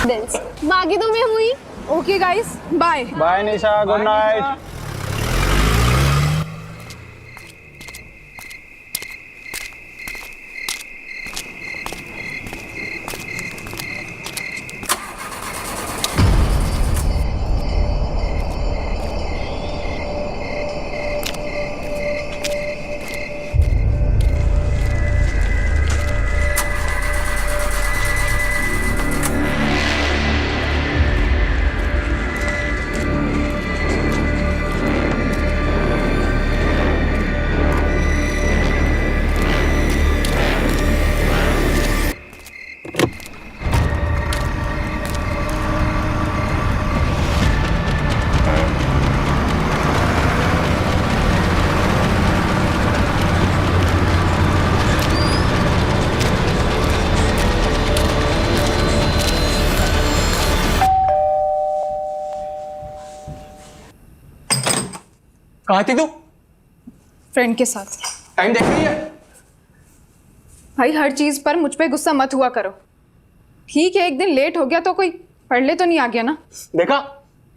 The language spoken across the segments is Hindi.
दिल्स बाकी तो मैं हुई। ओके गाइस, बाय बाय निशा, गुड नाइट। कहाँ थी तू? फ्रेंड के साथ। टाइम देख रही है? भाई हर चीज पर मुझ पे गुस्सा मत हुआ करो। ठीक है, एक दिन लेट हो गया तो कोई पढ़ ले तो नहीं आ गया ना। देखा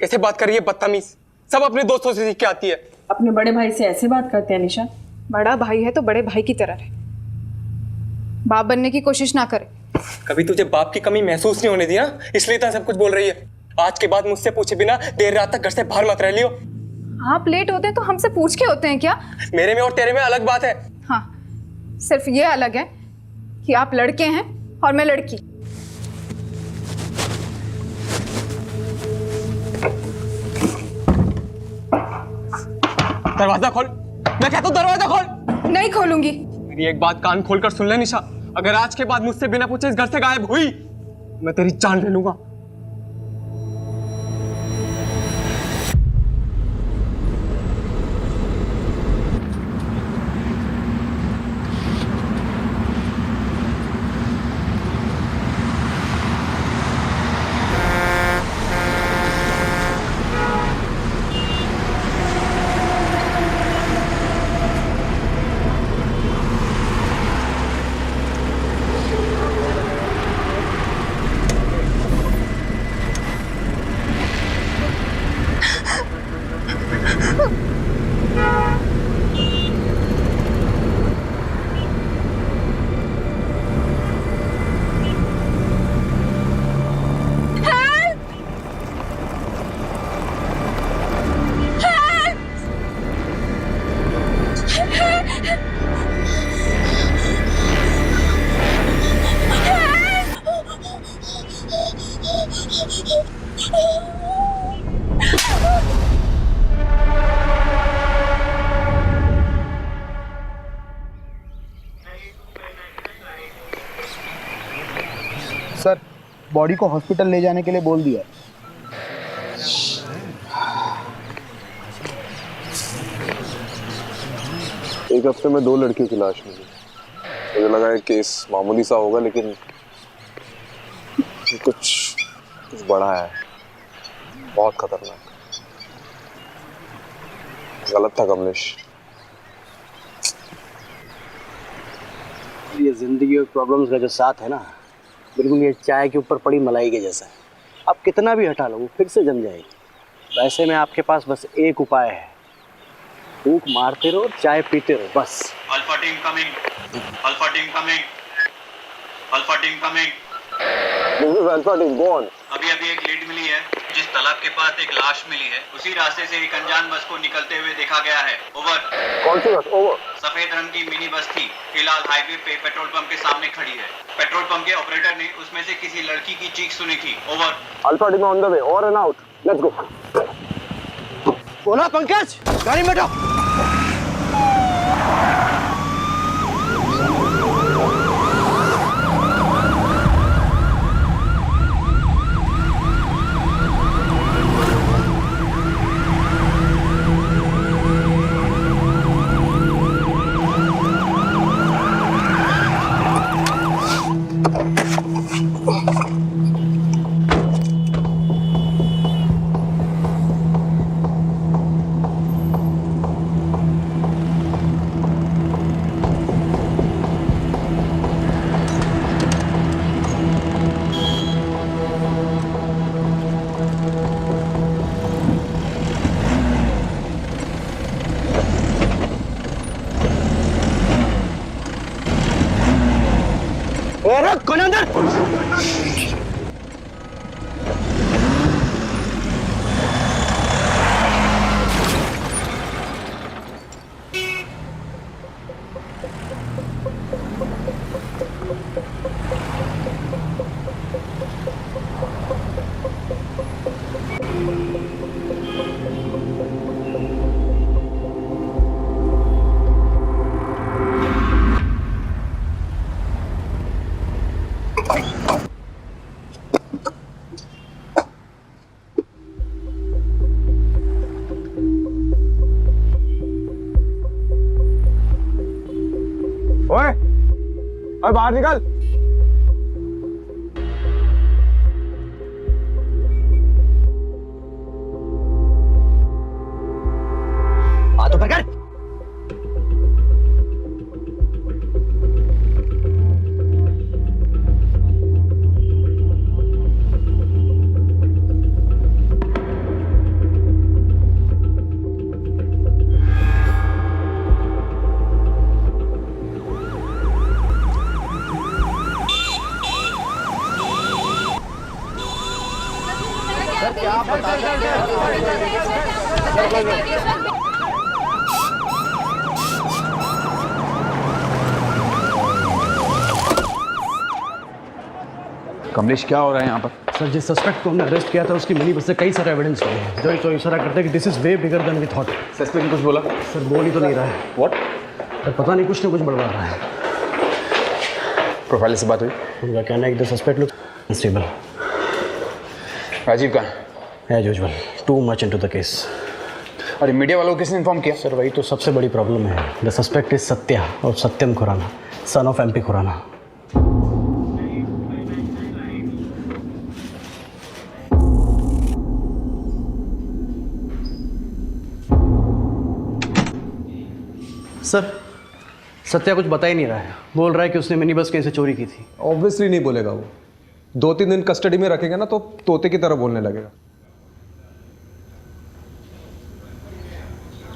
कैसे बात कर रही है, बदतमीज। सब अपने दोस्तों से सीख के आती है। अपने बड़े भाई से ऐसे बात करते हैं निशा? बड़ा भाई है तो बड़े भाई की तरह रहे, बाप बनने की कोशिश ना करे। कभी तुझे बाप की कमी महसूस नहीं होने दी ना, इसलिए तो सब कुछ बोल रही है। आज के बाद मुझसे पूछे बिना देर रात तक घर से बाहर मत रह लियो। आप लेट होते हैं तो हमसे पूछ के होते हैं क्या? मेरे में और तेरे में अलग बात है। हाँ, सिर्फ ये अलग है कि आप लड़के हैं और मैं लड़की। दरवाजा खोल, मैं कहता हूँ दरवाजा खोल। नहीं खोलूंगी। मेरी एक बात कान खोल कर सुन ले निशा, अगर आज के बाद मुझसे बिना पूछे इस घर से गायब हुई, मैं तेरी जान ले लूंगा। सर, बॉडी को हॉस्पिटल ले जाने के लिए बोल दिया। एक हफ्ते में 2 लड़कियों की लाश मिली। मुझे लगा है केस मामूली सा होगा, लेकिन कुछ बड़ा है, बहुत खतरनाक। गलत था कमलेश। ये जिंदगी और प्रॉब्लम्स का जो साथ है ना, बिल्कुल ये चाय के ऊपर पड़ी मलाई के जैसा है। आप कितना भी हटा लो वो फिर से जम जाएगी। वैसे में आपके पास बस एक उपाय है, फूंक मारते रहो, चाय पीते रहो, बस। Alpha team coming, alpha team coming, alpha team coming. This is alpha team, go on. अभी एक लीड मिली है, जिस तालाब के पास एक लाश मिली है, उसी रास्ते से एक अनजान बस को निकलते हुए देखा गया है। ओवर। कौन सी बस? ओवर। सफेद रंग की मिनी बस थी, फिलहाल हाईवे पे पेट्रोल पंप के सामने खड़ी है। पेट्रोल पंप के ऑपरेटर ने उसमें से किसी लड़की की चीख सुनी थी। Over. Alpha team on the way, over and out, let's go. बोला पंकज, गाड़ी में बैठो। कौन है अंदर? ओए ओए बाहर निकल। हाथ ऊपर कर। कमलेश क्या हो रहा है यहाँ पर? सर जिस सस्पेक्ट को हमने अरेस्ट किया था उसकी मिनी बस से कई सारे एविडेंस मिले हैं जो तो इशारा करते हैं कि this is way bigger than we thought. Suspect कुछ बोला? सर बोल ही तो नहीं रहा है। व्हाट? सर पता नहीं कुछ ना कुछ बड़बड़ा रहा है। प्रोफाइल से बात हुई? उनका कहना है कि the suspect looks unstable. Rajeev कहाँ? As usual too much into the case. अरे मीडिया वालों को किसने इन्फॉर्म किया? सर वही तो सबसे बड़ी प्रॉब्लम है। द सस्पेक्ट इज सत्या और Satyam Khurana, son of MP Khurana. Sir Satya कुछ बता ही नहीं रहा है। बोल रहा है कि उसने मिनी बस कहीं से चोरी की थी। ऑब्वियसली नहीं बोलेगा वो। 2-3 दिन कस्टडी में रखेंगे ना तो तोते की तरह बोलने लगेगा।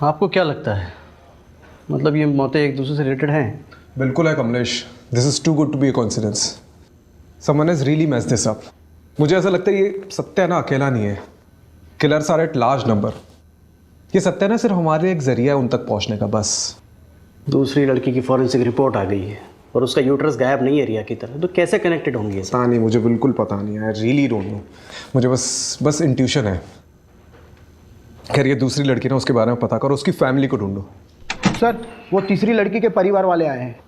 आपको क्या लगता है, मतलब ये मौतें एक दूसरे से रिलेटेड हैं? बिल्कुल है Kamlesh. This is too good to be a coincidence. Someone has really messed this up. मुझे ऐसा लगता है ये सत्या ना अकेला नहीं है। Killers are at large number. ये सत्या ना सिर्फ हमारे एक जरिया है उन तक पहुंचने का, बस। दूसरी लड़की की फॉरेंसिक रिपोर्ट आ गई है और उसका यूट्रस गायब नहीं है रिया की तरह, तो कैसे कनेक्टेड होंगी? पता नहीं, मुझे बिल्कुल पता नहीं है। I really don't know. मुझे बस इंट्यूशन है। खैर ये दूसरी लड़की ना, उसके बारे में पता करो, उसकी फैमिली को ढूंढो। सर वो तीसरी लड़की के परिवार वाले आए हैं।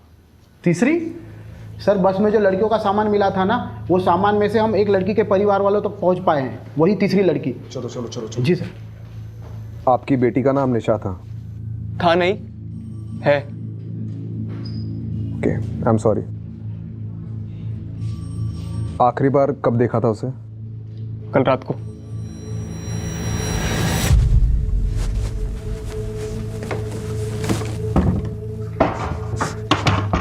तीसरी? सर बस में जो लड़कियों का सामान मिला था ना, वो सामान में से हम एक लड़की के परिवार वालों तक पहुंच पाए हैं। वही तीसरी लड़की। चलो चलो चलो चलो। जी सर। आपकी बेटी का नाम निशा था? था नहीं है। Okay, I am sorry. आखिरी बार कब देखा था उसे? कल रात को।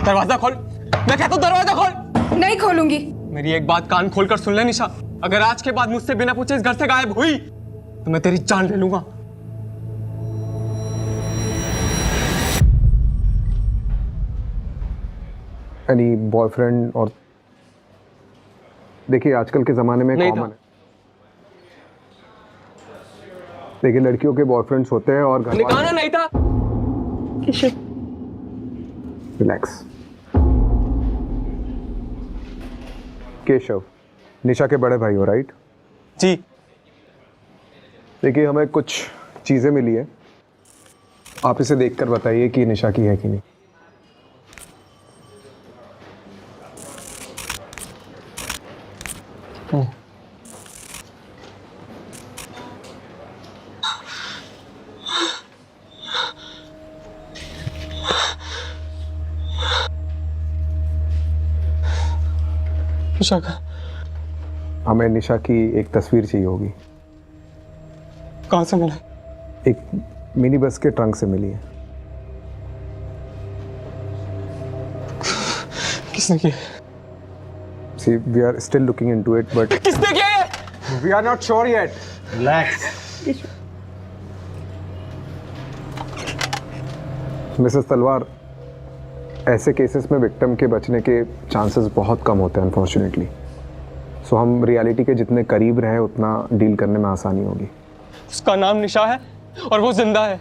दरवाजा खोल, मैं कहता हूं दरवाजा खोल। नहीं खोलूंगी। मेरी एक बात कान खोलकर सुन ले निशा, अगर आज के बाद मुझसे बिना पूछे इस घर से गायब हुई तो मैं तेरी जान ले लूंगा। Any boyfriend? और देखिए आजकल के ज़माने में कॉमन है। देखिए लड़कियों के बॉयफ्रेंड्स होते हैं और घर निकालना नहीं था। रिलैक्स। केशव, निशा के बड़े भाई हो, राइट? जी। देखिए हमें कुछ चीज़ें मिली है, आप इसे देखकर बताइए कि निशा की है कि नहीं। निशा का? हमें निशा की एक तस्वीर चाहिए होगी। कहाँ से मिला? एक मिनी बस के ट्रंक से मिली है। किसने किया? See, we are still looking into it, but किसने किया ये? we are not sure yet. Relax. Mrs तलवार, ऐसे केसेस में विक्टिम के बचने के चांसेस बहुत कम होते हैं अनफॉर्चुनेटली। सो हम रियलिटी के जितने करीब रहे उतना डील करने में आसानी होगी। उसका नाम निशा है और वो जिंदा है।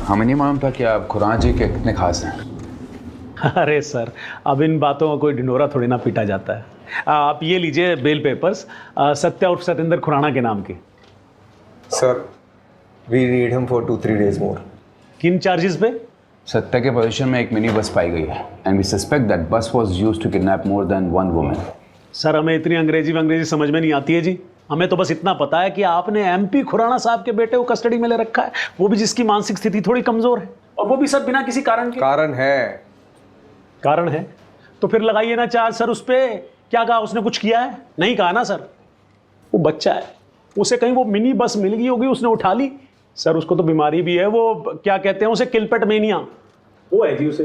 हमें नहीं मालूम था कि आप खुराना जी के कितने खास हैं। अरे सर, अब इन बातों का कोई ढिंढोरा थोड़ी ना पीटा जाता है। आप ये लीजिए बेल पेपर्स, सत्या उर्फ सतेंद्र खुराना के नाम के। Sir, we need him for 2-3 days more. किन चार्जेस पे? सत्या के पोजीशन में एक मिनी बस पाई गई है and we suspect that bus was used to kidnap more than one woman. Sir, हमें इतनी अंग्रेजी समझ में नहीं आती है जी। हमें तो बस इतना पता है कि आपने एमपी खुराना साहब के बेटे को कस्टडी में ले रखा है, वो भी जिसकी मानसिक स्थिति थोड़ी कमजोर है, और वो भी सब बिना किसी कारण के। कारण है तो फिर लगाइए ना चार्ज सर उस पे। क्या कहा उसने, कुछ किया है? नहीं कहा ना सर। वो बच्चा है, उसे कहीं वो मिनी बस मिल गई होगी, उसने उठा ली। सर, उसको तो बीमारी भी है, वो क्या कहते हैं उसे, किलपेटमेनिया, वो है जी उसे।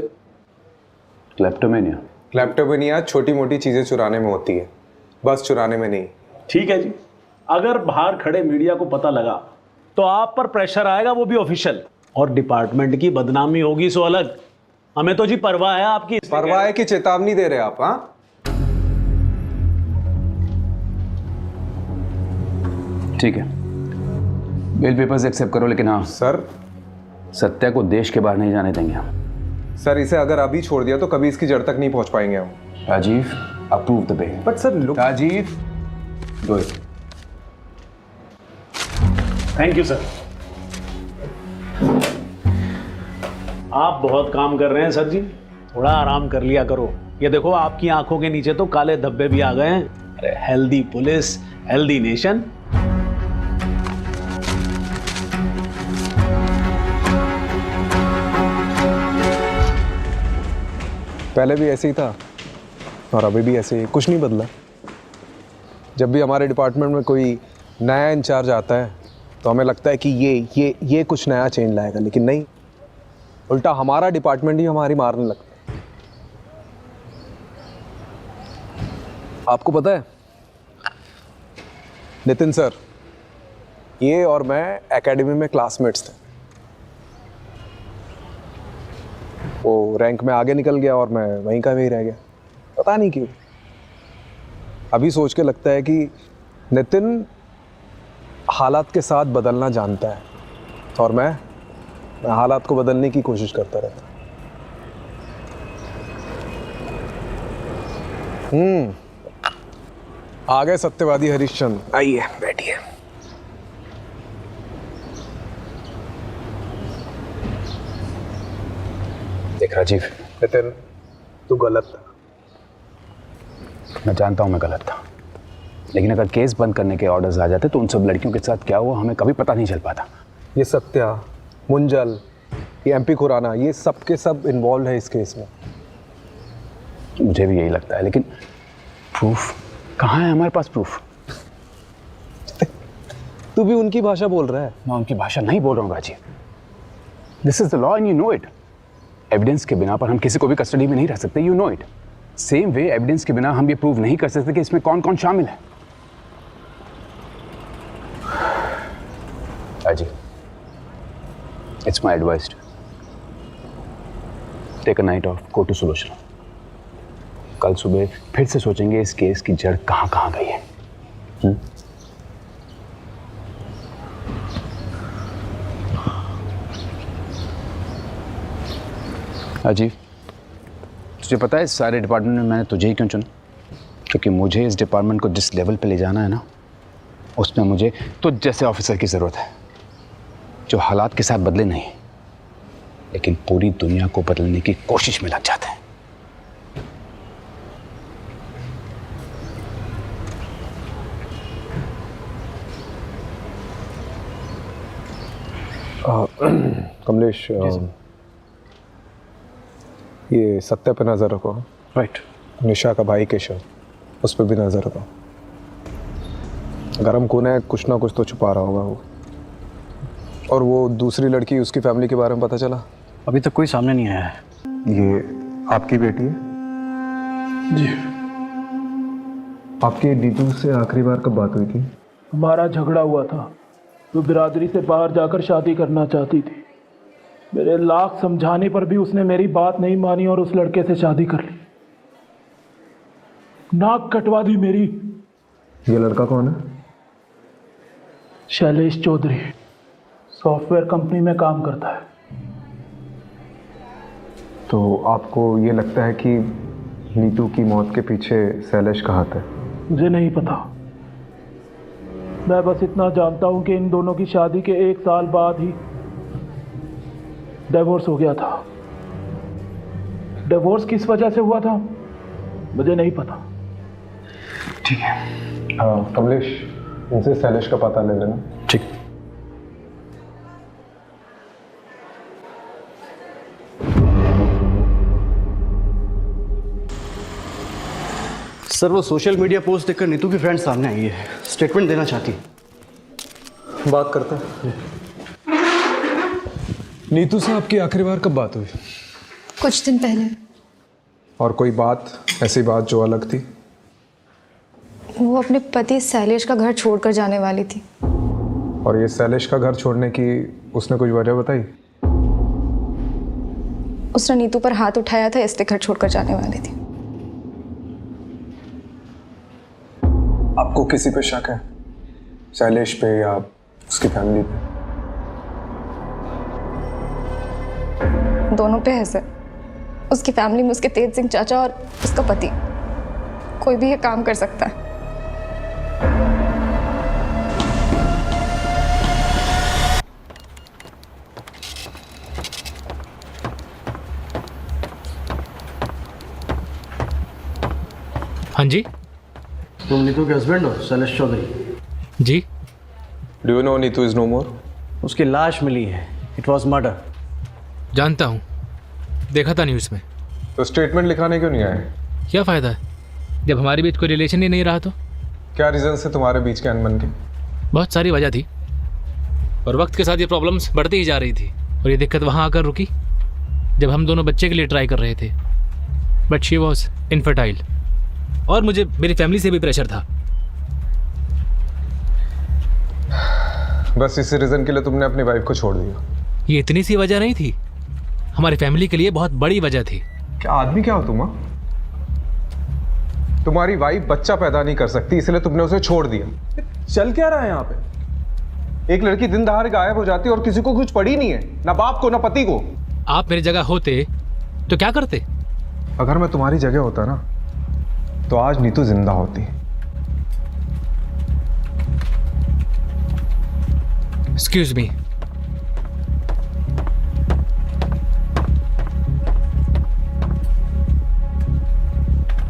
क्लेप्टोमेनिया छोटी मोटी चीजें चुराने में होती है, बस चुराने में नहीं। ठीक है जी, अगर बाहर खड़े मीडिया को पता लगा तो आप पर प्रेशर आएगा, वो भी ऑफिशियल, और डिपार्टमेंट की बदनामी होगी सो अलग। हमें तो जी परवाह है आपकी। परवाह है कि चेतावनी दे रहे आप? हाँ, ठीक है, बेल पेपर्स एक्सेप्ट करो, लेकिन हाँ सर, सत्या को देश के बाहर नहीं जाने देंगे हम। सर, इसे अगर अभी छोड़ दिया तो कभी इसकी जड़ तक नहीं पहुंच पाएंगे हम। Rajiv, approve the bail. But sir, look, Rajiv, do it. Thank you sir. आप बहुत काम कर रहे हैं सर जी, थोड़ा आराम कर लिया करो। ये देखो, आपकी आंखों के नीचे तो काले धब्बे भी आ गए हैं। अरे हेल्दी पुलिस, हेल्दी नेशन। पहले भी ऐसे ही था और अभी भी ऐसे ही, कुछ नहीं बदला। जब भी हमारे डिपार्टमेंट में कोई नया इंचार्ज आता है तो हमें लगता है कि ये कुछ नया चेंज लाएगा, लेकिन नहीं, उल्टा हमारा डिपार्टमेंट ही हमारी मारने लगता है। आपको पता है नितिन सर, ये और मैं एकेडमी में क्लासमेट्स थे। वो रैंक में आगे निकल गया और मैं वहीं का वहीं रह गया, पता नहीं क्यों। अभी सोच के लगता है कि नितिन हालात के साथ बदलना जानता है और मैं हालात को बदलने की कोशिश करता रहता। आ गए सत्यवादी हरिश्चंद्र, आइए बैठिए। देख राजीव, नितिन, तू गलत था। मैं जानता हूँ मैं गलत था, लेकिन अगर केस बंद करने के ऑर्डर्स आ जाते तो उन सब लड़कियों के साथ क्या हुआ हमें कभी पता नहीं चल पाता। ये सत्या, मुंजल, ये एमपी खुराना, ये सब के सब इन्वॉल्व है इस केस में। मुझे भी यही लगता है, लेकिन प्रूफ कहाँ है? हमारे पास प्रूफ। तू भी उनकी भाषा बोल रहा है। मैं उनकी भाषा नहीं बोल रहा हूँ Rajiv, this is the law and you know it. Evidence के बिना पर हम किसी को भी कस्टडी में नहीं रख सकते, you know it. Same way evidence के बिना हम ये प्रूव नहीं कर सकते कि इसमें कौन कौन शामिल है। Rajiv, it's my advice, take a night off, go to solution. कल सुबह फिर से सोचेंगे इस केस की जड़ कहाँ कहाँ गई है। राजीव, तुझे पता है इस सारे डिपार्टमेंट में मैंने तुझे ही क्यों चुना? क्योंकि मुझे इस डिपार्टमेंट को जिस लेवल पे ले जाना है ना, उसमें मुझे तुझ जैसे ऑफिसर की ज़रूरत है, जो हालात के साथ बदले नहीं, लेकिन पूरी दुनिया को बदलने की कोशिश में लग जाते हैं। कमलेश, ये सत्या पे नज़र रखो। राइट। निशा का भाई केशव, उस पर भी नज़र रखो। गरम खून है, कुछ ना कुछ तो छुपा रहा होगा वो। और वो दूसरी लड़की, उसकी फैमिली के बारे में पता चला? अभी तक कोई सामने नहीं आया है। ये आपकी बेटी है? जी। आपकी नीतू से आखिरी बार कब बात हुई थी? हमारा झगड़ा हुआ था। वो बिरादरी से बाहर जाकर शादी करना चाहती थी। मेरे लाख समझाने पर भी उसने मेरी बात नहीं मानी और उस लड़के से शादी कर ली। नाक कटवा दी मेरी। ये लड़का कौन है? शैलेश चौधरी, सॉफ्टवेयर कंपनी में काम करता है। तो आपको ये लगता है कि नीतू की मौत के पीछे शैलेश का हाथ है? मुझे नहीं पता। मैं बस इतना जानता हूं कि इन दोनों की शादी के 1 साल बाद ही डिवोर्स हो गया था। डिवोर्स किस वजह से हुआ था मुझे नहीं पता। ठीक है, कमलेश, इनसे शैलेश का पता ले लेना। ठीक। सर, वो सोशल मीडिया पोस्ट देखकर नीतू की फ्रेंड सामने आई है, स्टेटमेंट देना चाहती है। बात करते हैं। नीतू से आपकी आखिरी बार कब बात हुई? कुछ दिन पहले। और कोई बात, ऐसी बात जो अलग थी? वो अपने पति शैलेश का घर छोड़कर जाने वाली थी। और ये शैलेश का घर छोड़ने की उसने कुछ वजह बताई? उसने नीतू पर हाथ उठाया था, इसलिए घर छोड़कर जाने वाली थी। आपको किसी पे शक है? शैलेश पे या उसकी फैमिली पे? दोनों पे है सर। उसकी फैमिली में उसके तेज सिंह चाचा और उसका पति। कोई भी ये काम कर सकता है। हाँ जी। तुम नीतू के हस्बैंड हो, शैलेश चौधरी? जी। Do you know Neetu is no more? उसकी लाश मिली है। It was murder. जानता हूँ, देखा था न्यूज़ में। तो स्टेटमेंट लिखाने क्यों नहीं आए? क्या फ़ायदा है जब हमारे बीच कोई रिलेशन ही नहीं रहा? तो क्या रीज़न से तुम्हारे बीच के अनबन के? बहुत सारी वजह थी और वक्त के साथ ये प्रॉब्लम्स बढ़ती ही जा रही थी। और ये दिक्कत वहाँ आकर रुकी जब हम दोनों बच्चे के लिए ट्राई कर रहे थे। बट शी वॉज इनफर्टाइल और मुझे मेरी फैमिली से भी प्रेशर था। बस इसी रीज़न के लिए तुमने अपनी वाइफ को छोड़ दिया? ये इतनी सी वजह नहीं थी, हमारी फैमिली के लिए बहुत बड़ी वजह थी। क्या आदमी क्या हो तुम? तुम्हारी वाइफ बच्चा पैदा नहीं कर सकती, इसलिए तुमने उसे छोड़ दिया। चल क्या रहा है यहाँ पे? एक लड़की दिन दहाड़े गायब हो जाती है और किसी को कुछ पड़ी नहीं है, ना बाप को ना पति को। आप मेरी जगह होते तो क्या करते? अगर मैं तुम्हारी जगह होता ना तो आज नीतू जिंदा होती। Excuse me.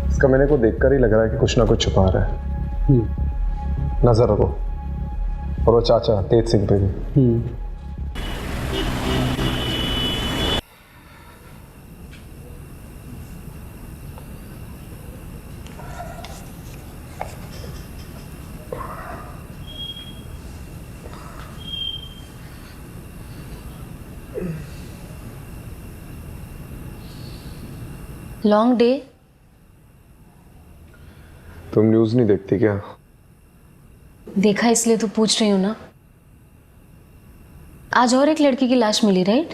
इसका मैंने को देखकर ही लग रहा है कि कुछ ना कुछ छुपा रहा है। नजर रखो। और वो चाचा तेज सिंह पे भी। Long day. तुम न्यूज़ नहीं देखती क्या? देखा इसलिए तो पूछ रही हूँ ना। आज और एक लड़की की लाश मिली, राइट?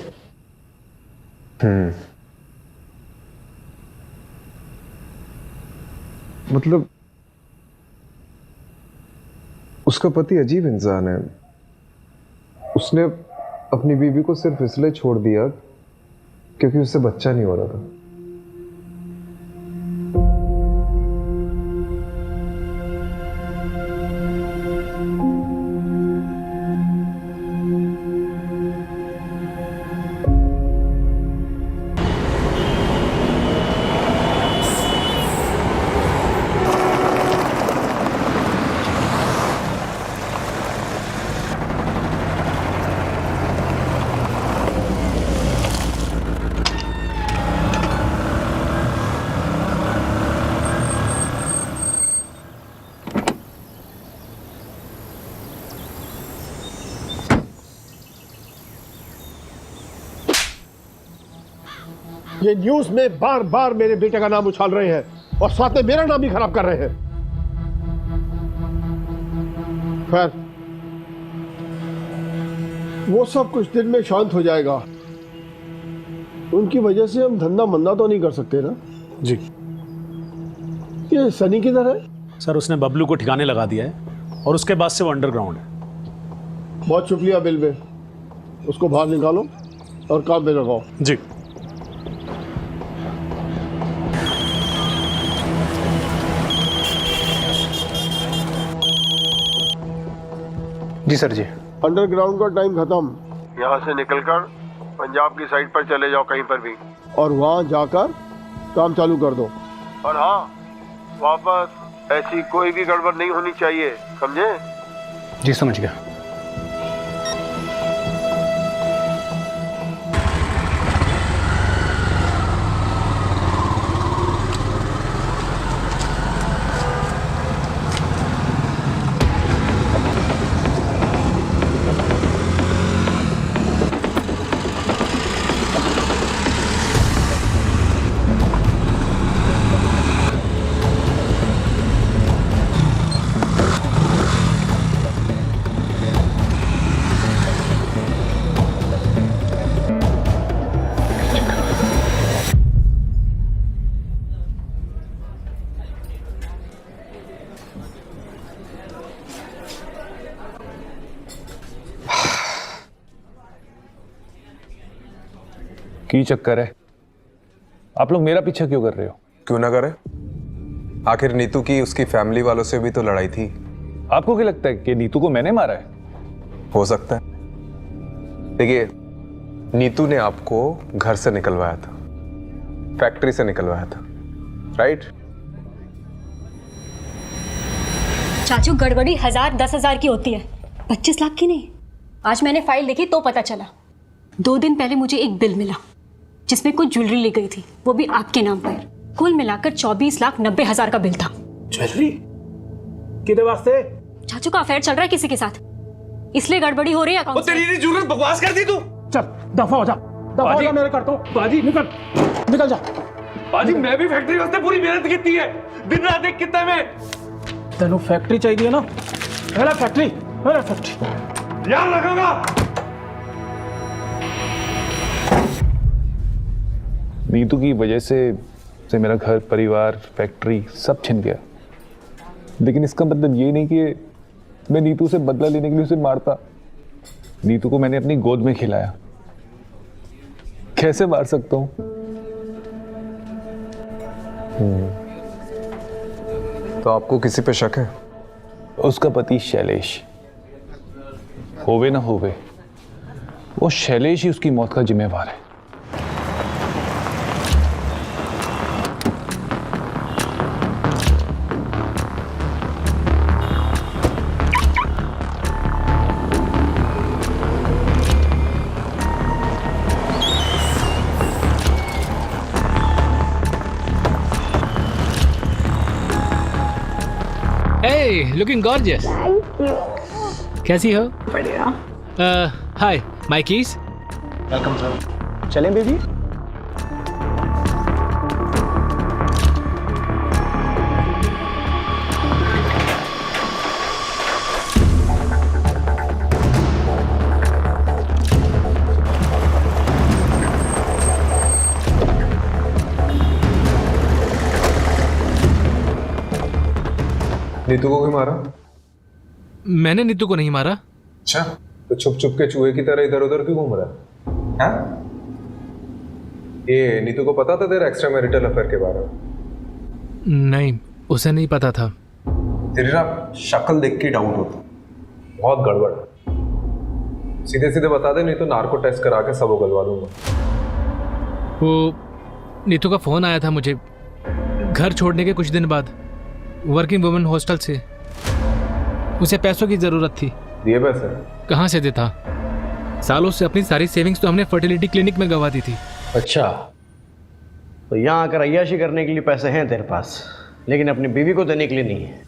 मतलब उसका पति अजीब इंसान है। उसने अपनी बीवी को सिर्फ इसलिए छोड़ दिया क्योंकि उससे बच्चा नहीं हो रहा था। ये न्यूज में बार बार मेरे बेटे का नाम उछाल रहे हैं और साथ में मेरा नाम भी खराब कर रहे हैं। खैर, वो सब कुछ दिन में शांत हो जाएगा। उनकी वजह से हम धंधा मंदा तो नहीं कर सकते ना? जी। ये सनी किधर है? सर उसने बबलू को ठिकाने लगा दिया है और उसके बाद से वो अंडरग्राउंड है। बहुत शुक्रिया बिलबे, उसको बाहर निकालो और काम पे लगाओ। जी। जी सर जी। अंडरग्राउंड का टाइम खत्म। यहाँ से निकलकर पंजाब की साइड पर चले जाओ कहीं पर भी, और वहाँ जाकर काम चालू कर दो। और हाँ, वापस ऐसी कोई भी गड़बड़ नहीं होनी चाहिए, समझे? जी समझ गया। की चक्कर है? आप लोग मेरा पीछा क्यों कर रहे हो? क्यों ना करे, आखिर नीतू की उसकी फैमिली वालों से भी तो लड़ाई थी। आपको क्या लगता है कि नीतू को मैंने मारा है? हो सकता है। देखिए, नीतू ने आपको घर से निकलवाया था, फैक्ट्री से निकलवाया था, राइट? चाचू, गड़बड़ी 1000 10,000 की होती है, 25 लाख की नहीं। आज मैंने फाइल देखी तो पता चला। 2 दिन पहले मुझे एक बिल मिला जिसमें कुछ ज्वेलरी ली गई थी, वो भी आपके नाम पर। कुल मिलाकर 24,90,000 का बिल था। ज्वेलरी किधर वास्ते? चाचू का अफेयर चल रहा है किसी के साथ, इसलिए गड़बड़ी हो रही है अकाउंट से। तेरी जरूरत बकवास कर दी तू। चल दफा हो जा, दफा हो जा, मेरे करता हूं। बाजी निकल जा। बाजी, मैं भी फैक्ट्री वास्ते पूरी मेहनत की है, दिन रात एक कितना में। तेनू फैक्ट्री चाहिए ना? मेरा फैक्ट्री याद रखूंगा। नीतू की वजह से मेरा घर, परिवार, फैक्ट्री सब छिन गया। लेकिन इसका मतलब ये नहीं कि मैं नीतू से बदला लेने के लिए उसे मारता। नीतू को मैंने अपनी गोद में खिलाया, कैसे मार सकता हूं? तो आपको किसी पे शक है? उसका पति शैलेश, होवे ना होवे, वो शैलेश ही उसकी मौत का जिम्मेवार है। Hey, looking gorgeous. Thank you. कैसी हो? बढ़िया। हाय, माय कीज। Welcome sir. चलें बेबी? नीतू को क्यों मारा? मैंने नीतू को नहीं मारा। अच्छा, तो छुप छुप के चूहे की तरह इधर उधर क्यों घूम रहा है? हाँ? ये नीतू को पता था तेरा एक्स्ट्रा मैरिटल अफेयर के बारे में? नहीं, उसे नहीं पता था। तेरी ना शक्ल देख के डाउट होता, बहुत गड़बड़ है। सीधे सीधे बता दे, नहीं तो नार्को टेस्ट करा के सब उगलवा दूंगा। वो नीतू का फोन आया था मुझे घर छोड़ने के कुछ दिन बाद, वर्किंग वुमेन हॉस्टल से। उसे पैसों की जरूरत थी। दिए पैसे? कहाँ से देता? सालों से अपनी सारी सेविंग्स तो हमने फर्टिलिटी क्लिनिक में गवा दी थी। अच्छा, तो यहाँ आकर अय्याशी करने के लिए पैसे हैं तेरे पास, लेकिन अपनी बीवी को देने के लिए नहीं है।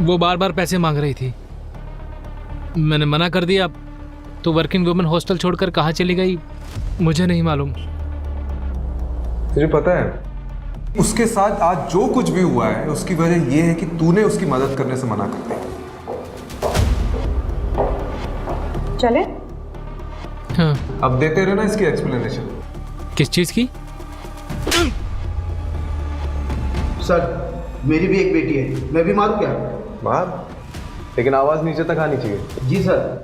वो बार बार पैसे मांग रही थी, मैंने मना कर दिया। तो वर्किंग वुमेन हॉस्टल छोड़कर कहाँ चली गई मुझे नहीं मालूम। तुझे पता है उसके साथ आज जो कुछ भी हुआ है उसकी वजह यह है कि तूने उसकी मदद करने से मना कर दिया। चले? हाँ। अब देते रहे ना इसकी एक्सप्लेनेशन। किस चीज की? सर मेरी भी एक बेटी है, मैं भी मारूं क्या? मार, लेकिन आवाज नीचे तक आनी चाहिए। जी सर।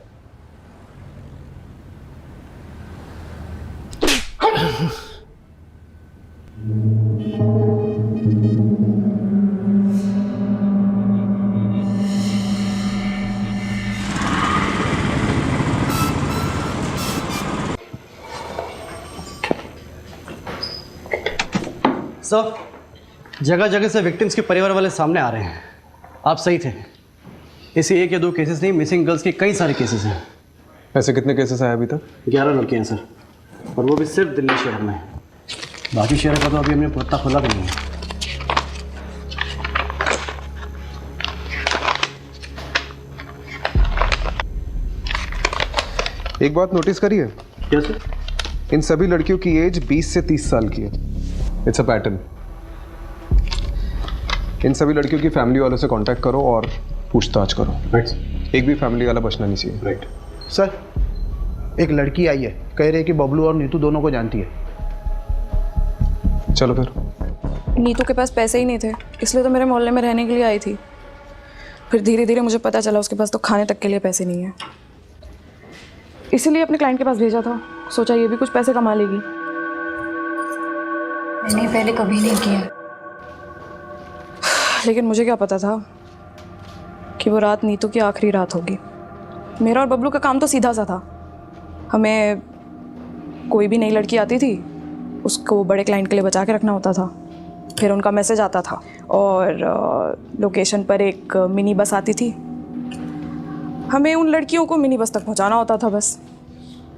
सर, जगह जगह से विक्टिम्स के परिवार वाले सामने आ रहे हैं। आप सही थे, इसे 1 या 2 केसेस नहीं, मिसिंग गर्ल्स के कई सारे केसेस हैं। ऐसे कितने केसेस आए अभी तक? 11 लड़के हैं सर, और वो भी सिर्फ दिल्ली शहर में। बाकी शहर का तो अभी हमने पत्ता खोला भी नहीं है। एक बात नोटिस करी है? क्या सर? इन सभी लड़कियों की एज 20 से 30 साल की है। It's a pattern. इन सभी लड़कियों की फैमिली वालों से कांटेक्ट करो और पूछताछ करो। राइट। एक भी फैमिली वाला बचना नहीं चाहिए। राइट। सर एक लड़की आई है, कह रही है कि बबलू और नीतू दोनों को जानती है। चलो फिर। नीतू के पास पैसे ही नहीं थे, इसलिए तो मेरे मोहल्ले में रहने के लिए आई थी। फिर धीरे धीरे मुझे पता चला उसके पास तो खाने तक के लिए पैसे नहीं है, इसीलिए अपने क्लाइंट के पास भेजा था। सोचा ये भी कुछ पैसे कमा लेगी। मैंने पहले कभी नहीं किया, लेकिन मुझे क्या पता था कि वो रात नीतू की आखिरी रात होगी। मेरा और बबलू का काम तो सीधा सा था। हमें कोई भी नई लड़की आती थी उसको बड़े क्लाइंट के लिए बचा के रखना होता था। फिर उनका मैसेज आता था और लोकेशन पर एक मिनी बस आती थी। हमें उन लड़कियों को मिनी बस तक पहुंचाना होता था बस।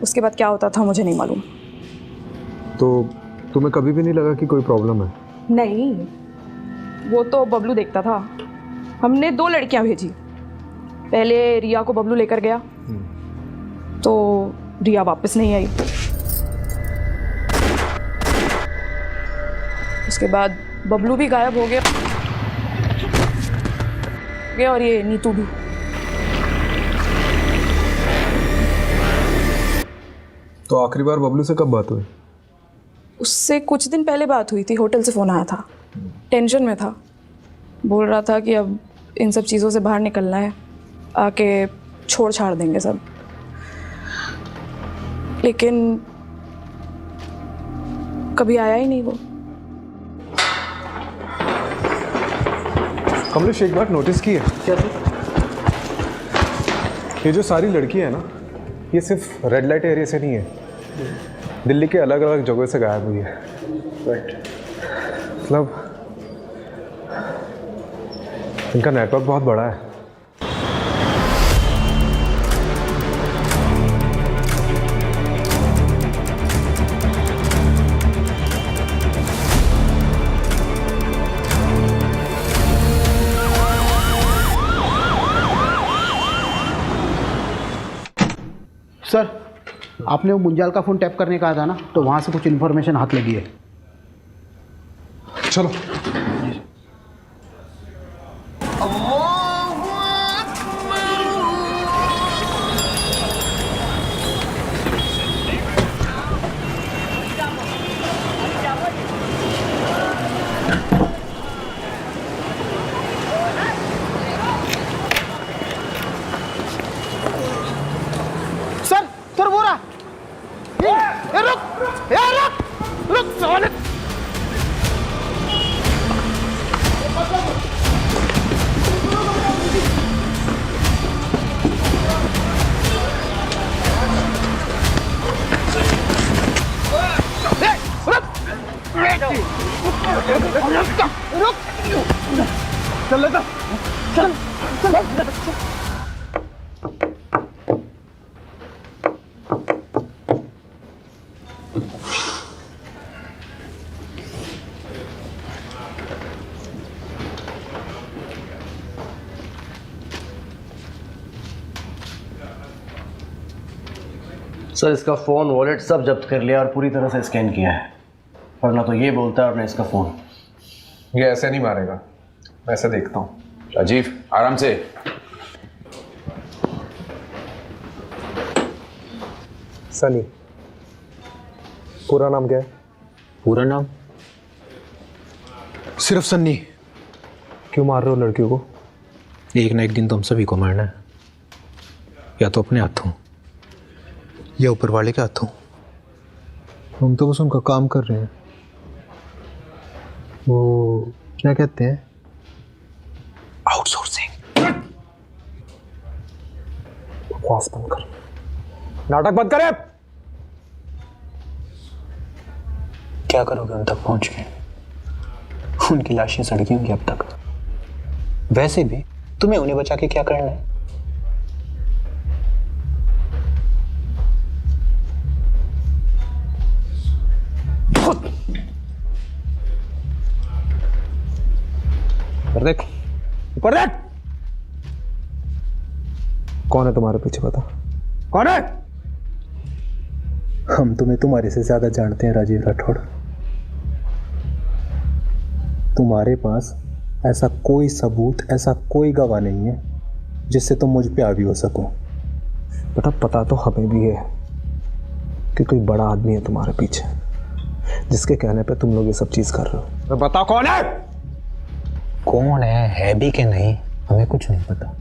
उसके बाद क्या होता था मुझे नहीं मालूम। तो तुम्हें कभी भी नहीं लगा कि कोई प्रॉब्लम है? नहीं, वो तो बबलू देखता था। हमने 2 लड़कियां भेजी। पहले रिया को बबलू लेकर गया तो रिया वापस नहीं आई। उसके बाद बबलू भी गायब हो गया और ये नीतू भी। तो आखिरी बार बबलू से कब बात हुई? उससे कुछ दिन पहले बात हुई थी। होटल से फ़ोन आया था, टेंशन में था। बोल रहा था कि अब इन सब चीज़ों से बाहर निकलना है, आके छोड़ छाड़ देंगे सब। लेकिन कभी आया ही नहीं वो। कमलेश एक बात नोटिस की है? क्या सर? ये जो सारी लड़कियां हैं ना, ये सिर्फ रेड लाइट एरिया से नहीं है, दिल्ली के अलग अलग जगहों से गायब हुई है। राइट। मतलब इनका नेटवर्क बहुत बड़ा है। सर आपने वो मुंजाल का फ़ोन टैप करने कहा था ना, तो वहाँ से कुछ इन्फॉर्मेशन हाथ लगी है। चलो। सर वो रहा। ये रुक साले। चल लेता चल। सर इसका फ़ोन वॉलेट सब जब्त कर लिया और पूरी तरह से स्कैन किया है। वरना तो ये बोलता है और न इसका फोन। ये ऐसे नहीं मारेगा, मैं ऐसे देखता हूँ। राजीव आराम से। सनी, पूरा नाम क्या है? पूरा नाम सिर्फ सन्नी। क्यों मार रहे हो लड़कियों को? एक ना एक दिन तो हम सभी को मरना है, या तो अपने हाथों या ऊपर वाले के हाथों। हम तो बस उनका काम कर रहे हैं। वो क्या कहते हैं? आउटसोर्सिंग। बकवास बंद कर, नाटक बंद करे। क्या करोगे उन तक पहुंच के? उनकी लाशें सड़की होंगी अब तक। वैसे भी तुम्हें उन्हें बचा के क्या करना है? ऊपर देख, ऊपर देख। कौन है तुम्हारे पीछे, बता कौन है? हम तुम्हें तुम्हारे से ज्यादा जानते हैं राजीव राठौड़। तुम्हारे पास ऐसा कोई सबूत, ऐसा कोई गवाह नहीं है जिससे तुम मुझ पे हावी हो सको। पता तो हमें भी है कि कोई बड़ा आदमी है तुम्हारे पीछे, जिसके कहने पे तुम लोग ये सब चीज कर रहे हो। बता कौन है? कौन है भी कि नहीं, हमें कुछ नहीं पता।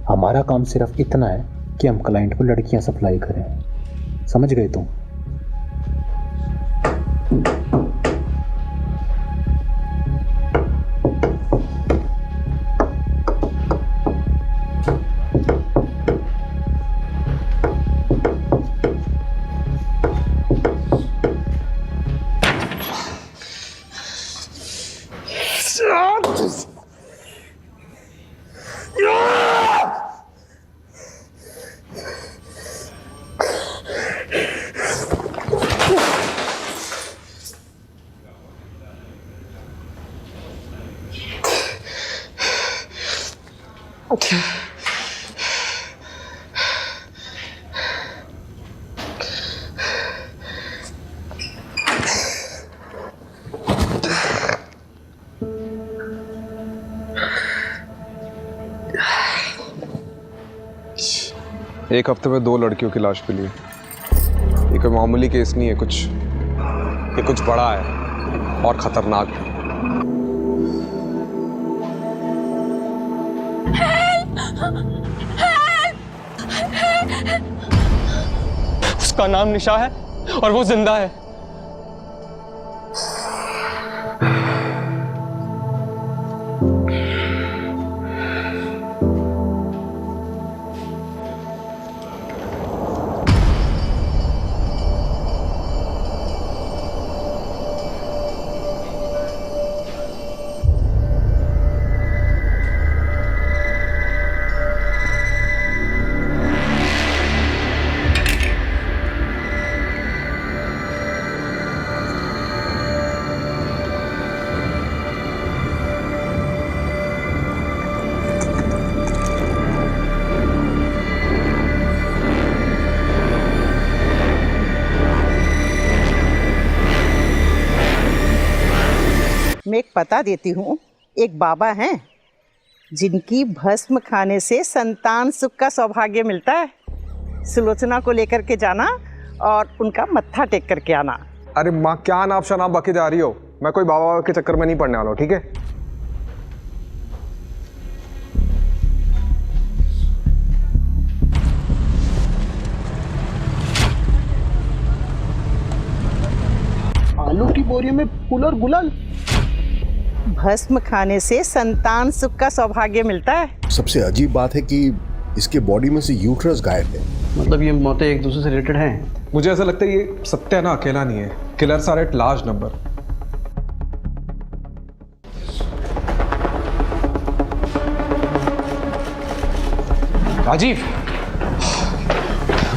हमारा काम सिर्फ इतना है कि हम क्लाइंट को लड़कियां सप्लाई करें। समझ गए तुम? एक हफ्ते में 2 लड़कियों की लाश मिली है। ये कोई मामूली केस नहीं है, ये कुछ बड़ा है और खतरनाक है। उसका नाम निशा है और वो जिंदा है। मैं एक पता देती हूँ। एक बाबा हैं जिनकी भस्म खाने से संतान सुख का सौभाग्य मिलता है। सुलोचना को लेकर के जाना और उनका मत्था टेक करके आना। अरे माँ, क्या नाप शनाप बके जा रही हो? मैं कोई बाबा के चक्कर में नहीं पड़ने वाला हूँ, ठीक है? आलू की बोरी में फूल और गुलाल। भस्म खाने से संतान सुख का सौभाग्य मिलता है। सबसे अजीब बात है कि इसके बॉडी में से यूट्रस गायब है। मतलब ये मौतें एक दूसरे से रिलेटेड हैं? मुझे ऐसा लगता है ये सत्या ना अकेला नहीं है, killers are at large number. Rajeev,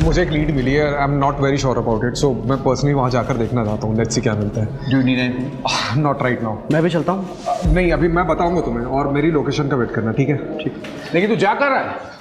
मुझे एक लीड मिली है, I am not very sure about it, so मैं पर्सनली वहाँ जाकर देखना चाहता हूँ। लेट्स सी क्या मिलता है। Do you need anything? Not right now. मैं भी चलता हूँ। नहीं, अभी मैं बताऊंगा तुम्हें, और मेरी लोकेशन का वेट करना, ठीक है? ठीक। लेकिन तू जा कर रहा है?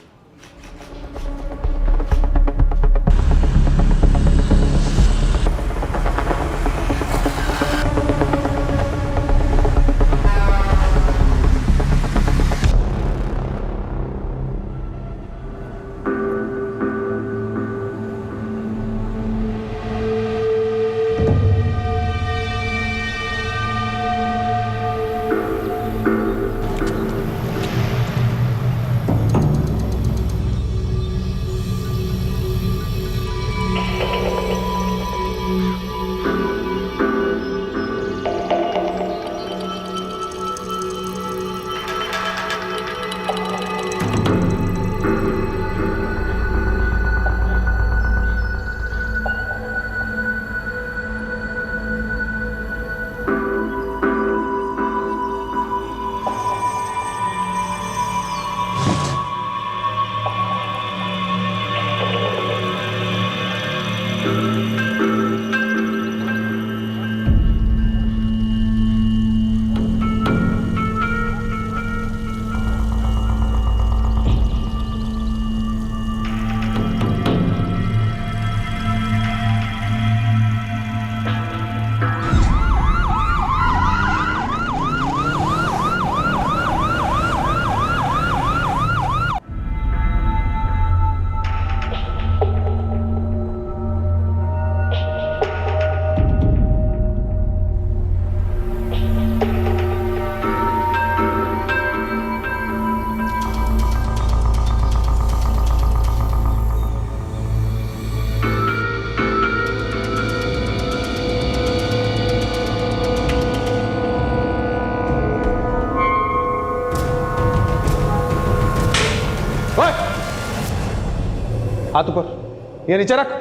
हाथ ऊपर, ये नीचे रख,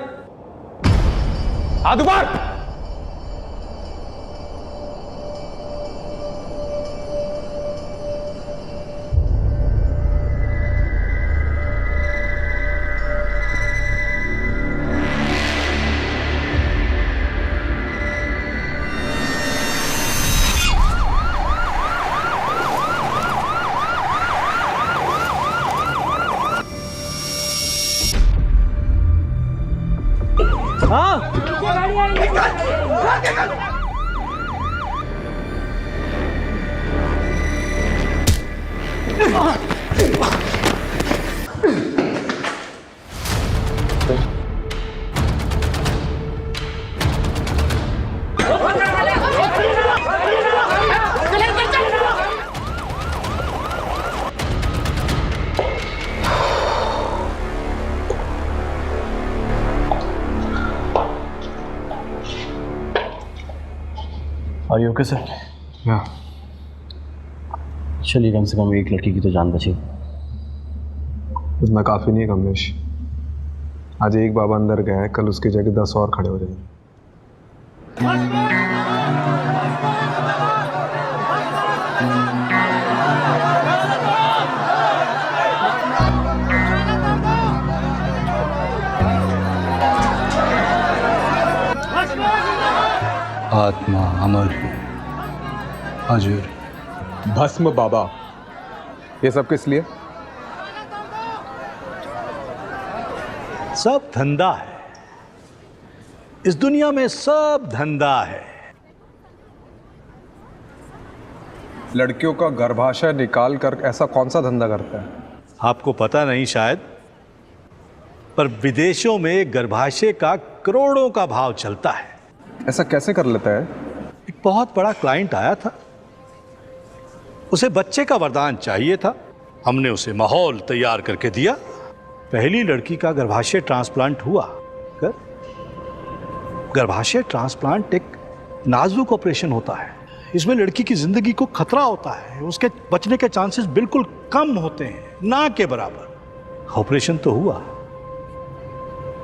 हाथ ऊपर। Are you okay, sir? Yeah. चलिए, कम से कम एक लड़की की तो जान बची। इतना काफ़ी नहीं है कमलेश। आज एक बाबा अंदर गया है, कल उसकी जगह 10 और खड़े हो जाएंगे। आत्मा अमर, अजर, भस्म बाबा, ये सब किस लिए? सब धंधा है इस दुनिया में, सब धंधा है। लड़कियों का गर्भाशय निकाल कर ऐसा कौन सा धंधा करता है? आपको पता नहीं शायद, पर विदेशों में गर्भाशय का करोड़ों का भाव चलता है। ऐसा कैसे कर लेता है? एक बहुत बड़ा क्लाइंट आया था, उसे बच्चे का वरदान चाहिए था। हमने उसे माहौल तैयार करके दिया। पहली लड़की का गर्भाशय ट्रांसप्लांट हुआ। गर्भाशय ट्रांसप्लांट एक नाजुक ऑपरेशन होता है। इसमें लड़की की जिंदगी को खतरा होता है, उसके बचने के चांसेस बिल्कुल कम होते हैं, ना के बराबर। ऑपरेशन तो हुआ,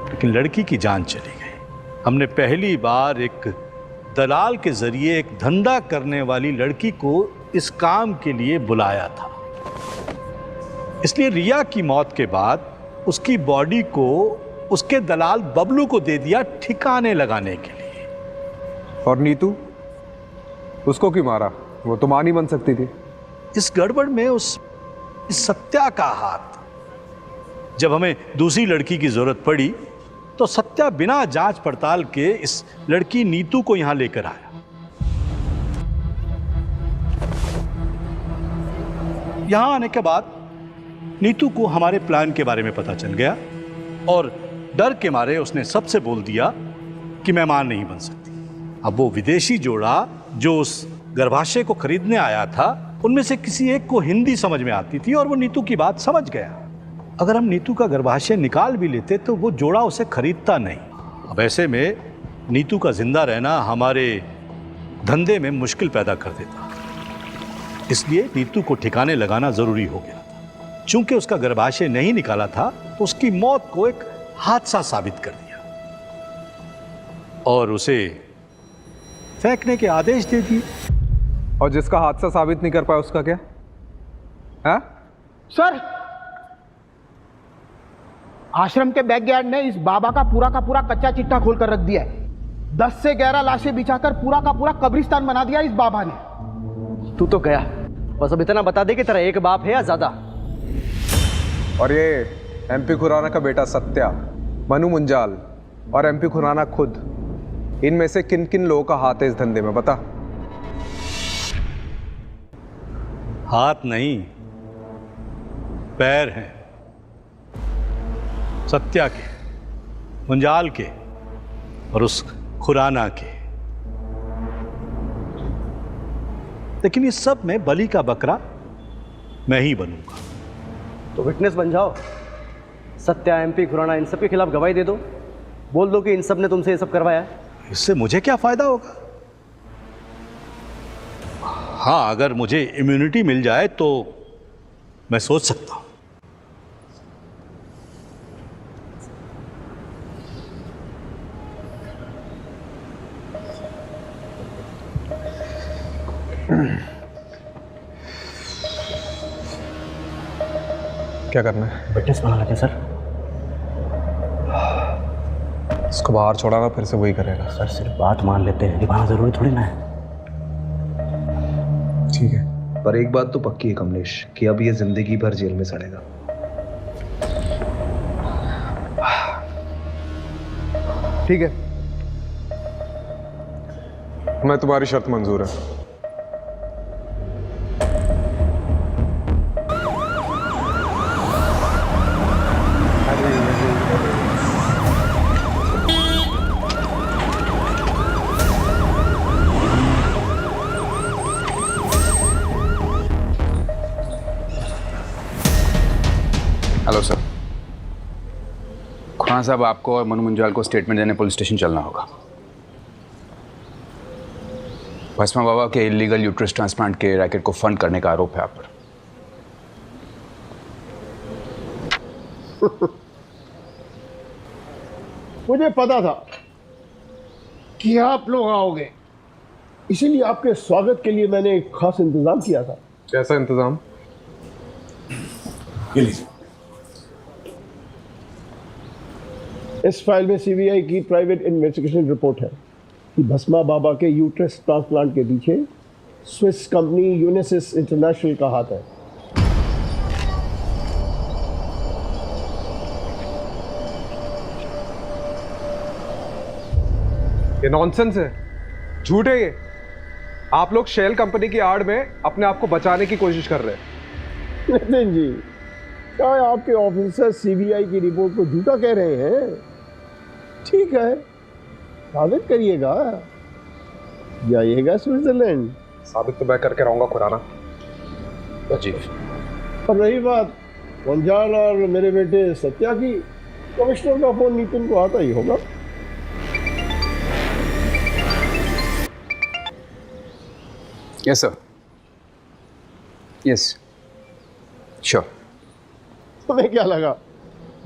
लेकिन लड़की की जान चली गई। हमने पहली बार एक दलाल के जरिए एक धंधा करने वाली लड़की को इस काम के लिए बुलाया था। इसलिए रिया की मौत के बाद उसकी बॉडी को उसके दलाल बबलू को दे दिया ठिकाने लगाने के लिए। और नीतू, उसको क्यों मारा? वो तो मां नहीं बन सकती थी। इस गड़बड़ में इस सत्या का हाथ। जब हमें दूसरी लड़की की जरूरत पड़ी तो सत्या बिना जांच पड़ताल के इस लड़की नीतू को यहां लेकर आया। यहां आने के बाद नीतू को हमारे प्लान के बारे में पता चल गया और डर के मारे उसने सबसे बोल दिया कि मैं मां नहीं बन सकती। अब वो विदेशी जोड़ा जो उस गर्भाशय को खरीदने आया था, उनमें से किसी एक को हिंदी समझ में आती थी और वो नीतू की बात समझ गया। अगर हम नीतू का गर्भाशय निकाल भी लेते तो वो जोड़ा उसे खरीदता नहीं। अब ऐसे में नीतू का जिंदा रहना हमारे धंधे में मुश्किल पैदा कर देता। इसलिए नीतू को ठिकाने लगाना जरूरी हो गया था। चूंकि उसका गर्भाशय नहीं निकाला था तो उसकी मौत को एक हादसा साबित कर दिया और उसे फेंकने के आदेश दे दिए। और जिसका हादसा साबित नहीं कर पाया उसका क्या है? सर, आश्रम के बैकयार्ड ने इस बाबा का पूरा कच्चा चिट्ठा खोलकर रख दिया है। 10 से 11 लाशें बिछाकर पूरा का पूरा कब्रिस्तान बना दिया इस बाबा ने। तू तो गया, बस अब इतना बता दे कि तेरा एक बाप है या ज्यादा। और ये एमपी खुराना का बेटा सत्या, मनु मुंजाल और एमपी खुराना खुद, इनमें से किन किन लोगों का हाथ है इस धंधे में बता? हाथ नहीं, पैर हैं। सत्या के, मुंजाल के और उस खुराना के। लेकिन इस सब में बलि का बकरा मैं ही बनूंगा। तो विटनेस बन जाओ। सत्या, एमपी खुराना, इन सब के खिलाफ गवाही दे दो। बोल दो कि इन सब ने तुमसे ये सब करवाया है। इससे मुझे क्या फायदा होगा? हाँ, अगर मुझे इम्यूनिटी मिल जाए तो मैं सोच सकता हूं। क्या करना है? विटनेस बना लेते सर। इसको बाहर छोड़ा ना फिर से वही करेगा। सर सिर्फ बात मान लेते हैं, निभाना जरूरी थोड़ी ना है। ठीक है, पर एक बात तो पक्की है कमलेश कि अब ये जिंदगी भर जेल में सड़ेगा। ठीक है, मैं तुम्हारी शर्त मंजूर है। Hello sir. खुराना साहब, आपको और मनु मुंजाल को स्टेटमेंट देने पुलिस स्टेशन चलना होगा। भस्मा बाबा के इलीगल यूट्रस ट्रांसप्लांट के रैकेट को फंड करने का आरोप है आप पर। मुझे पता था कि आप लोग आओगे, इसीलिए आपके स्वागत के लिए मैंने एक खास इंतजाम किया था। कैसा इंतजाम? ये लीजिए। इस फाइल में सीबीआई की प्राइवेट इन्वेस्टिगेशन रिपोर्ट है कि भस्मा बाबा के यूट्रस ट्रांसप्लांट के पीछे स्विस कंपनी यूनिसिस इंटरनेशनल का हाथ है। ये नॉनसेंस है, झूठ है ये। आप लोग शेल कंपनी की आड़ में अपने आप को बचाने की कोशिश कर रहे हैं। नितिन जी, क्या आपके ऑफिसर सीबीआई की रिपोर्ट को झूठा कह रहे हैं? ठीक है, साबित करिएगा, जाइएगा स्विट्जरलैंड। साबित तो मैं करके रहूंगा खुराना जी। और रही बात वंजाल और मेरे बेटे सत्या की, कमिश्नर का फोन नितिन को आता ही होगा। Yes sir, yes sure. तुम्हें क्या लगा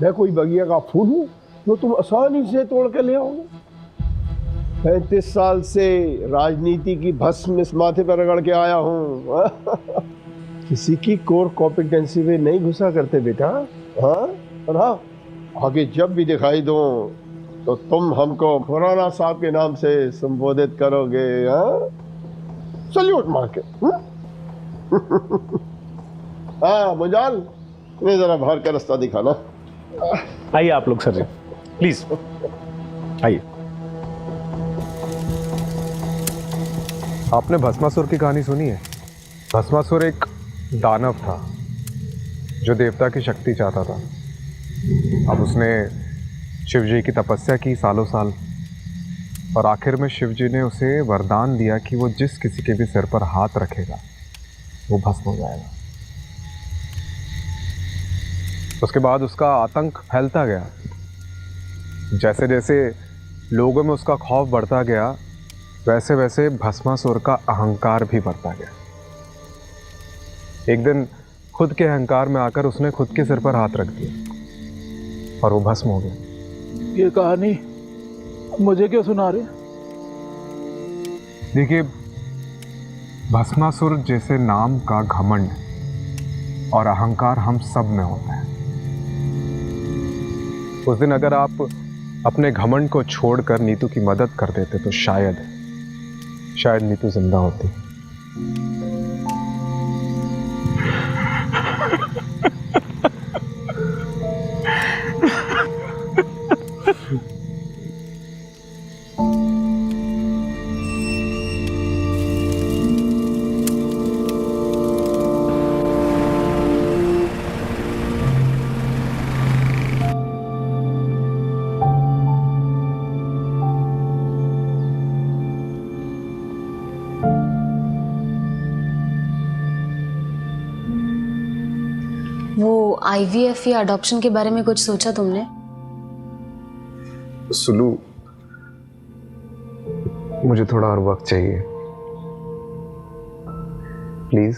मैं कोई बगिया का फूल हूँ जो तुम आसानी से तोड़ के ले आओगे? 35 साल से राजनीति की भस्म इस माथे पर रगड़ के आया हूँ। किसी की कोर कॉम्पिटेंसी में नहीं घुसा करते बेटा। हाँ, और हाँ, आगे जब भी दिखाई दो तो तुम हमको खुराना साहब के नाम से संबोधित करोगे। हाँ, सल्यूट मार के। हाँ मुंजाल, इन्हें जरा बाहर का रास्ता दिखाना। आइए आप लोग सर जी, प्लीज आइए। आपने भस्मासुर की कहानी सुनी है? भस्मासुर एक दानव था जो देवता की शक्ति चाहता था। अब उसने शिव जी की तपस्या की सालों साल, और आखिर में शिव जी ने उसे वरदान दिया कि वो जिस किसी के भी सिर पर हाथ रखेगा वो भस्म हो जाएगा। उसके बाद उसका आतंक फैलता गया। जैसे जैसे लोगों में उसका खौफ बढ़ता गया, वैसे वैसे भस्मासुर का अहंकार भी बढ़ता गया। एक दिन खुद के अहंकार में आकर उसने खुद के सिर पर हाथ रख दिया और वो भस्म हो गया। ये कहानी मुझे क्यों सुना रहे? देखिए, भस्मासुर जैसे नाम का घमंड और अहंकार हम सब में होता है। उस दिन अगर आप अपने घमंड को छोड़कर नीतू की मदद कर देते तो शायद नीतू जिंदा होती। वो IVF या अडॉप्शन के बारे में कुछ सोचा तुमने? सुलू, मुझे थोड़ा और वक्त चाहिए, प्लीज।